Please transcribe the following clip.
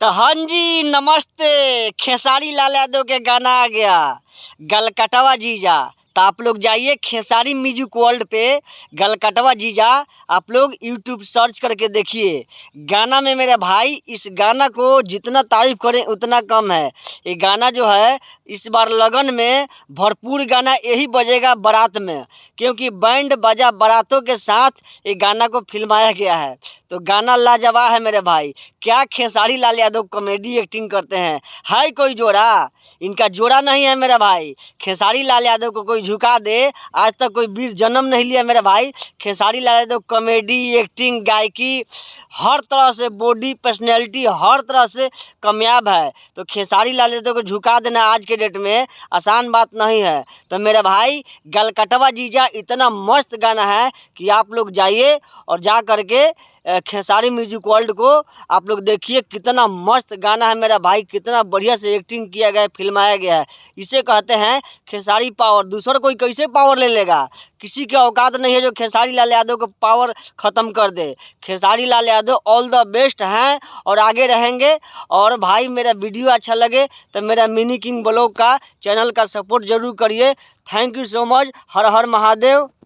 तो हाँ जी नमस्ते। खेसारी लाल यादव के गाना आ गया गलकटवा जीजा। तो आप लोग जाइए खेसारी म्यूजिक वर्ल्ड पे गलकटवा जीजा, आप लोग यूट्यूब सर्च करके देखिए। गाना में मेरे भाई, इस गाना को जितना तारीफ करें उतना कम है। ये गाना जो है इस बार लगन में भरपूर गाना यही बजेगा बारात में, क्योंकि बैंड बाजा बारातों के साथ ये गाना को फिल्माया गया है। तो गाना लाजवाब है मेरे भाई। क्या खेसारी लाल यादव कॉमेडी एक्टिंग करते हैं। है कोई जोड़ा? इनका जोड़ा नहीं है मेरे भाई। खेसारी लाल यादव को कोई झुका दे, आज तक कोई वीर जन्म नहीं लिया मेरे भाई। खेसारी लाल यादव कॉमेडी एक्टिंग गायकी हर तरह से, बॉडी पर्सनैलिटी हर तरह से कामयाब है। तो खेसारी लाल यादव को झुका देना आज के डेट में आसान बात नहीं है। तो मेरे भाई गलकटवा जीजा इतना मस्त गाना है कि आप लोग जाइए और जा करके खेसारी म्यूजिक वर्ल्ड को आप लोग देखिए। कितना मस्त गाना है मेरा भाई, कितना बढ़िया से एक्टिंग किया गया है, फिल्माया गया है। इसे कहते हैं खेसारी पावर। दूसरा कोई कैसे पावर ले लेगा? किसी के औकात नहीं है जो खेसारी लाल यादव को पावर ख़त्म कर दे। Khesari Lal Yadav all the best हैं और आगे रहेंगे। और भाई मेरा वीडियो अच्छा लगे तो मेरा मिनी किंग ब्लॉग का चैनल का सपोर्ट जरूर करिए। Thank you so much. Her her Mahadev.